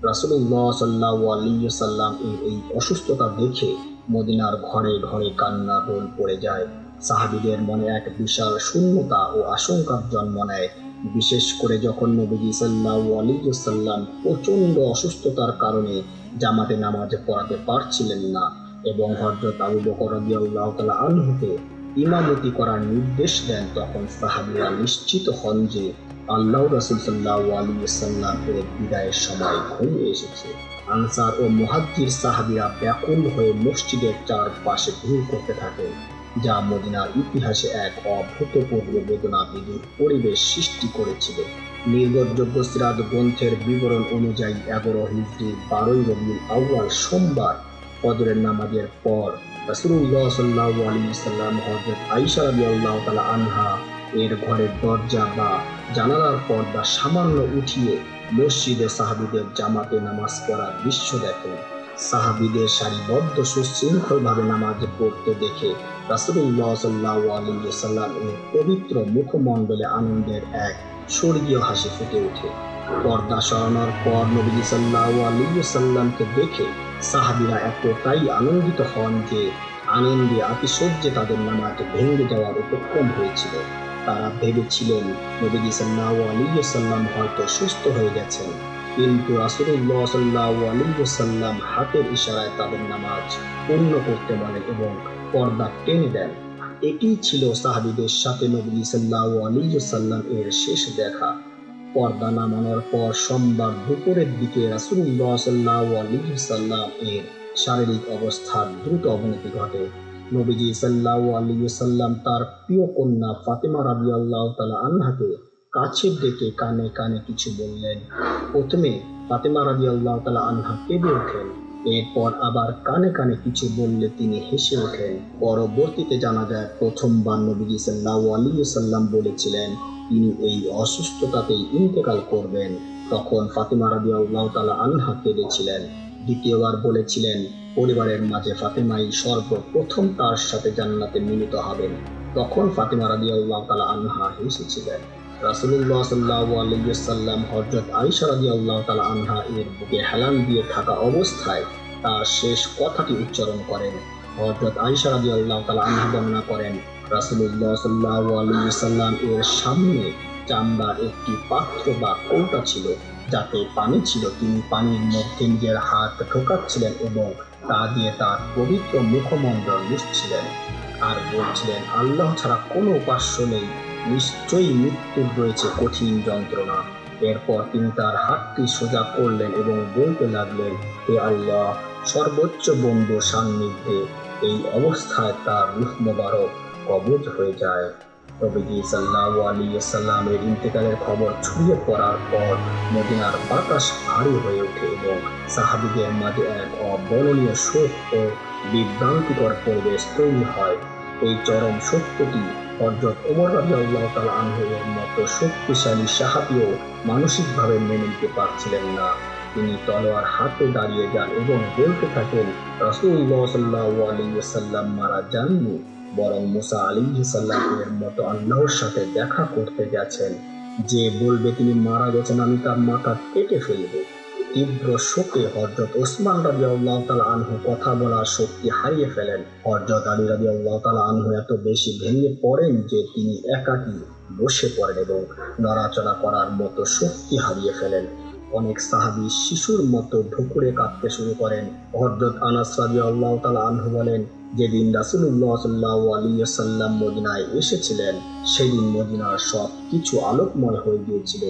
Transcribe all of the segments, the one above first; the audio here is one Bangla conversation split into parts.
রাসূলুল্লাহ সাল্লাল্লাহু আলাইহি ওয়াসাল্লাম এর এই অসুস্থতা দেখে মদিনার ঘরে ঘরে কান্না রোল পড়ে যায়। সাহাবীদের মনে এক বিশাল শূন্যতা ও আশঙ্কার জন্ম নেয়, বিশেষ করে যখন নবীজি সাল্লাল্লাহু আলাইহি ওয়াসাল্লাম প্রচন্ড অসুস্থতার কারণে জামাতে নামাজ পড়াতে পারছিলেন না এবং হযরত আবু বকর রাদিয়াল্লাহু তাআলা আনহুকে ইমামতি করার নির্দেশ দেন। তখন সাহাবীরা নিশ্চিত হন যে আল্লাহ রাসূল সাল্লাল্লাহু আলাইহি ওয়াসাল্লাম এর বিদায়ের সময় ঘনিয়ে এসেছে। আনসার ও মুহাজ্জির সাহাবীরা ব্যাকুল হয়ে মসজিদের চারপাশে ভিড় করতে থাকে, যা মদিনার ইতিহাসে এক অভূতপূর্ব বেদনাবিধুর পরিবেশ সৃষ্টি করেছিল। নির্ভরযোগ্য সিরাত গ্রন্থের বিবরণ অনুযায়ী 11 হিজরি 12 রবিউল আউয়াল সোমবার ফজরের নামাজের পর রাসূলুল্লাহ সাল্লাল্লাহু আলাইহি ওয়াসাল্লাম হযরত আয়েশা রাদিয়াল্লাহু তাআলা আনহা এর ঘরের দরজা বা জানালার পর্দা সামান্য উঠিয়ে মসজিদে সাহাবীদের জামাতে নামাজ পড়ার দৃশ্য দেখেন। সাহাবীদের সারিবদ্ধ সুশৃঙ্খলভাবে নামাজ পড়তে দেখে রাসূলুল্লাহ সাল্লাল্লাহু আলাইহি ওয়াসাল্লাম এর পবিত্র মুখমণ্ডলে আনন্দের এক স্বর্গীয় হাসি ফুটে ওঠে। পর্দা সরানোর পর নবী সাল্লাল্লাহু আলাইহি ওয়াসাল্লামকে দেখে সাহাবীরা এতটাই আনন্দিত হন যে আনন্দে আতিশয্যে তাদের নামাজ ভেঙে যাওয়ার উপক্রম হয়েছিল। তারা ভেবেছিলেন নবী সাল্লাল্লাহু আলাইহি ওয়াসাল্লাম হয়তো সুস্থ হয়ে গেছেন, কিন্তু রাসূলুল্লাহ সাল্লাল্লাহু আলাইহি ওয়াসাল্লাম হাতের ইশারায় তাদের নামাজ পূর্ণ করতে বলেন এবং পর্দা টেনে দেন। এটি ছিল সাহাবীদের সাথে নবী সাল্লাল্লাহু আলাইহি ওয়াসাল্লাম এর শেষ দেখা। পর্দা নামানোর পর সোমবার দুপুরের দিকে রাসূলুল্লাহ সাল্লাল্লাহু আলাইহি ওয়াসাল্লাম এর শারীরিক অবস্থার দ্রুত অবনতি ঘটে। নবীজি সাল্লাল্লাহু আলাইহি ওয়াসাল্লাম তার প্রিয় কন্যা ফাতেমা রাদিয়াল্লাহু তাআলা আনহাকে কাছে ডেকে কানে কানে কিছু বললেন। প্রথমে ফাতেমা রাদিয়াল্লাহু তাআলা আনহা কেঁদে ওঠেন, এরপর আবার কানে কানে কিছু বললে তিনি হেসে ওঠেন। পরবর্তীতে জানা যায় প্রথমবার নবীজি সাল্লাল্লাহু আলাইহি ওয়াসাল্লাম বলেছিলেন তিনি এই অসুস্থতাতেই ইন্তেকাল করবেন, তখন ফাতেমা রাদিয়াল্লাহু তাআলা আনহা কেঁদেছিলেন। দ্বিতীয়বার বলেছিলেন পরিবারের মাঝে ফাতেমাই সর্বপ্রথম তার সাথে জান্নাতে মিলিত হবেন, তখন ফাতেমা রাদিয়াল্লাহু তাআলা আনহা হেসেছিলেন। রাসূলুল্লাহ সাল্লাল্লাহু আলাইহি ওয়াসাল্লাম হযরত আয়েশা রাদিয়াল্লাহু তাআলা আনহা এর বুকে হেলান দিয়ে থাকা অবস্থায় তার শেষ কথাটি উচ্চারণ করেন। হযরত আয়েশা রাদিয়াল্লাহু তাআলা আনহা বর্ণনা করেন, রাসূলুল্লাহ সাল্লাল্লাহু আলাইহি ওয়াসাল্লাম এর সামনে চামড়ার একটি পাত্র বা কৌটা ছিল, যাতে পানি ছিল। তিনি পানির মধ্যে নিজের হাত ঢোকাচ্ছিলেন এবং তা দিয়ে তার পবিত্র মুখমণ্ডল মুছছিলেন আর বলছিলেন, আল্লাহ ছাড়া কোনো উপাস্য নেই, নিশ্চয়ই মৃত্যুর রয়েছে কঠিন যন্ত্রণা। এরপর তিনি তার হাতটি সোজা করলেন এবং বলতে লাগলেন, হে আল্লাহ, সর্বোচ্চ বন্ধুর সান্নিধ্যে এই অবস্থায় তার রূহ মোবারক কবজ হয়ে যায়। নবীজি সাল্লাল্লাহু আলাইহি ওয়াসাল্লামের ইন্তেকালের খবর ছড়িয়ে পড়ার পর মদিনার বাতাস ভারী হয়ে ওঠে এবং সাহাবীদের মাঝে এক অবর্ণনীয় শোক ও বিভ্রান্তিকর পরিবেশ তৈরি হয়। এই চরম সত্যটি হযরত ওমর রাদিয়াল্লাহু তাআলা আনহু এর মতো শক্তিশালী সাহাবীও মানসিকভাবে মেনে নিতে পারছিলেন না। তিনি তলোয়ার হাতে দাঁড়িয়ে যান এবং বলতে থাকেন, রাসূলুল্লাহ সাল্লাল্লাহু আলাইহি ওয়াসাল্লাম মারা যাননি, বরং মুসা আলাইহিস সালাম এর মতো আল্লাহর সাথে দেখা করতে গেছেন। যে বলবে তিনি মারা গেছেন, আমি তার মাথা কেটে ফেলব। তীব্র শোকে হযরত ওসমান রাদিয়াল্লাহু তাআলা আনহু কথা বলার শক্তি হারিয়ে ফেলেন। হযরত আলী রাদিয়াল্লাহু তাআলা আনহু এত বেশি ভেঙে পড়েন যে তিনি একাকী বসে পড়েন এবং নড়াচড়া করার মতো শক্তি হারিয়ে ফেলেন। অনেক সাহাবী শিশুর মতো ঢুকুরে কাঁদতে শুরু করেন। হযরত আনাস রাদিয়াল্লাহু তাআলা আনহু বলেন, যেদিন রাসূলুল্লাহ সাল্লাল্লাহু আলাইহি ওয়াসাল্লাম মদিনায় এসেছিলেন সেদিন মদিনার সব কিছু আলোকময় হয়ে গিয়েছিল,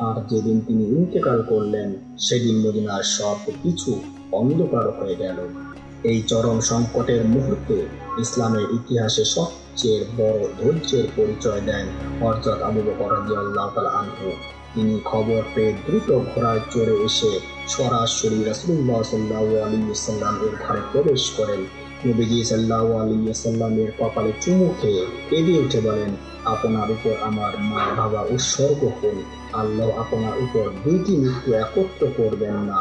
আর যেদিন তিনি ইন্তেকাল করলেন সেদিন মদিনার সব কিছু অন্ধকার হয়ে গেল। এই চরম সংকটের মুহূর্তে ইসলামের ইতিহাসে সবচেয়ে বড় ধৈর্যের পরিচয় দেন হযরত আবু বকর রাদিয়াল্লাহু তাআলা আনহু। তিনি খবর পেয়ে দ্রুত ঘোড়ায় চড়ে এসে সরাসরি রাসূলুল্লাহ সাল্লাল্লাহু আলাইহি ওয়াসাল্লাম এর ঘরে প্রবেশ করেন। নবীজি সাল্লাল্লাহু আলাইহি ওয়াসাল্লামের কপালে চুমু খেয়ে কেঁদে উঠে বলেন, আপনার উপর আমার মা বাবা উৎসর্গ হন, আল্লাহ আপনার উপর দুইটি মৃত্যু একত্র করবেন না।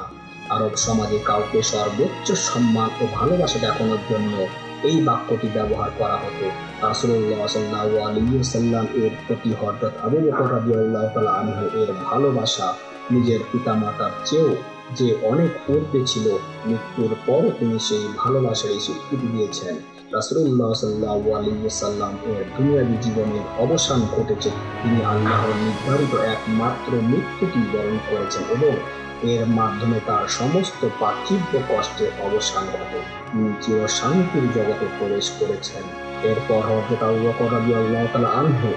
আরব সমাজে কাউকে সর্বোচ্চ সম্মান ও ভালোবাসা দেখানোর জন্য এই বাক্যটি ব্যবহার করা হতো। রাসূলুল্লাহ সাল্লাল্লাহু আলাইহি ওয়াসাল্লাম এর প্রতি হযরত আবু বকর রাদিয়াল্লাহু তাআলা আনহু এর ভালোবাসা নিজের পিতামাতার চেয়েও যে অনেক ঊর্ধ্বে ছিল, মৃত্যুর পরও তিনি সেই ভালোবাসার স্বীকৃতি দিয়েছেন। রাসূলুল্লাহ সাল্লাল্লাহু আলাইহি ওয়াসাল্লাম এর দুনিয়াবী জীবনের অবসান ঘটেছে, তিনি আল্লাহর নির্ধারিত একমাত্র মৃত্যুটি বরণ করেছেন এবং এর মাধ্যমে তার সমস্ত পার্থিব কষ্টের অবসান ঘটে। তিনি চিরশান্তির জগতে প্রবেশ করেছেন। এরপর হযরত আবু বকর রাদিয়াল্লাহু তাআলা আনহু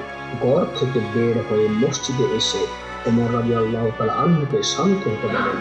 ঘর থেকে বের হয়ে মসজিদে এসে ওমর রাদিয়াল্লাহু তাআলা আনহুকে শান্ত হতে বলেন।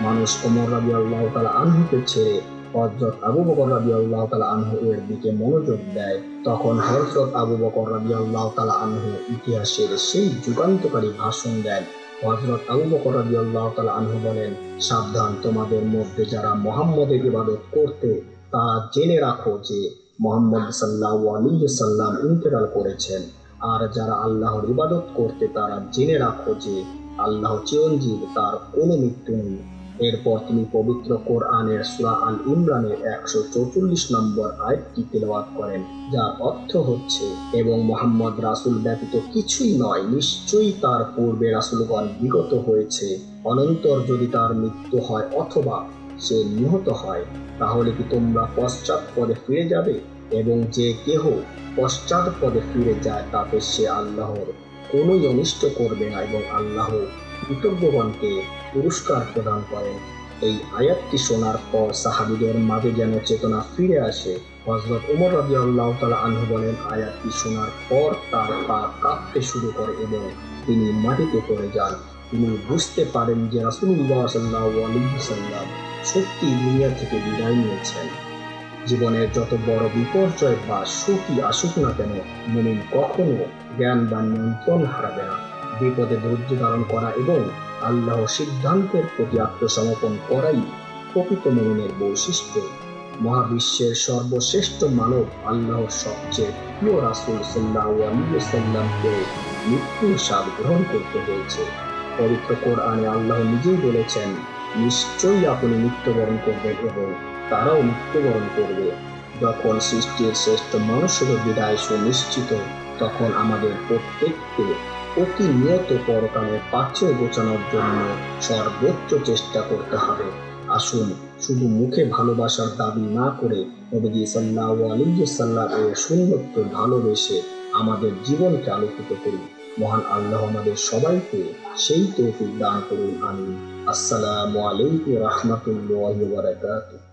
মানুষ ওমর রাদিয়াল্লাহু তাআলা আনহুকে ছেড়ে হযরত আবু বকর রাদিয়াল্লাহু তাআলা আনহু এর দিকে মনোযোগ দেয়। তখন হযরত আবু বকর রাদিয়াল্লাহু তাআলা আনহু ইতিহাসের সেই যুগান্তকারী ভাষণ দেন। হযরত আবু বকর রাদিয়াল্লাহু তাআলা আনহু বলেন, সাবধান, তোমাদের মধ্যে যারা মুহাম্মদের ইবাদত করতে, তারা জেনে রাখো যে মুহাম্মদ সাল্লাল্লাহু আলাইহি সাল্লাম ইন্তেকাল করেছেন। আর যারা আল্লাহর ইবাদত করতে, তারা জেনে রাখো যে আল্লাহ চিরঞ্জীব, তার কোনো মৃত্যু নেই। এরপর তিনি পবিত্র কোরআনের সূরা আল ইমরানের 144 নম্বর আয়াতটি তেলাওয়াত করেন, যার অর্থ হচ্ছে, এবং মুহাম্মদ রাসূল ব্যতীত কিছুই নয়, নিশ্চয়ই তার পূর্বে রাসূলগণ বিগত হয়েছে, অনন্তর যদি তার মৃত্যু হয় অথবা সে নিহত হয়, তাহলে কি তোমরা পশ্চাৎপদে ফিরে যাবে? এবং যে কেহ পশ্চাৎপদে ফিরে যায়, তাতে সে আল্লাহর কোনোই অনিষ্ট করবে না এবং আল্লাহ কৃতজ্ঞগণকে পুরস্কার প্রদান করেন। এই আয়াতটি শোনার পর সাহাবীদের মাঝে যেন চেতনা ফিরে আসে। হযরত ওমর রাদিয়াল্লাহু তাআলা আনহু বলেন, আয়াতটি শোনার পর তার পা কাঁপতে শুরু করে এবং তিনি মাটিতে পড়ে যান। তিনি বুঝতে পারেন যে রাসূলুল্লাহ সাল্লাল্লাহু আলাইহি ওয়াসাল্লাম সত্যি দুনিয়া থেকে বিদায় নিয়েছেন। জীবনের যত বড় বিপর্যয় বা সুখই আসুক না কেন, মুমিন কখনো জ্ঞান বা নিয়ন্ত্রণ হারাবে না। বিপদে ধৈর্য ধারণ করা এবং আল্লাহর সিদ্ধান্তের প্রতি আত্মসমর্পণ করাই প্রকৃত মুমিনের বৈশিষ্ট্য। মহাবিশ্বের সর্বশ্রেষ্ঠ মানব আল্লাহর সবচেয়ে প্রিয় রাসূল সাল্লাল্লাহু আলাইহি ওয়াসাল্লামকে মৃত্যুর স্বাদ গ্রহণ করতে হয়েছে। পবিত্র কোরআনে আল্লাহ নিজেই বলেছেন, নিশ্চয়ই আপনি মৃত্যুবরণ করবেন এবং তারাও মৃত্যুবরণ করবে। যখন সৃষ্টির শ্রেষ্ঠ মানুষেরও বিদায় সুনিশ্চিত, তখন আমাদের প্রত্যেককে প্রতিনিয়ত পরকালের পাথর গোছানোর জন্য সর্বোচ্চ চেষ্টা করতে হবে। আসুন শুধু মুখে ভালোবাসার দাবি না করে নবী সাল্লাল্লাহু আলাইহি ওয়াসাল্লাম এর সুন্নতকে ভালোবেসে আমাদের জীবনকে আলোকিত করি। মহান আল্লাহ আমাদের সবাইকে সেই তৌফিক দান করুন, আমিন। আসসালামু আলাইকুম ওয়া রাহমাতুল্লাহি ওয়া বারাকাতুহু।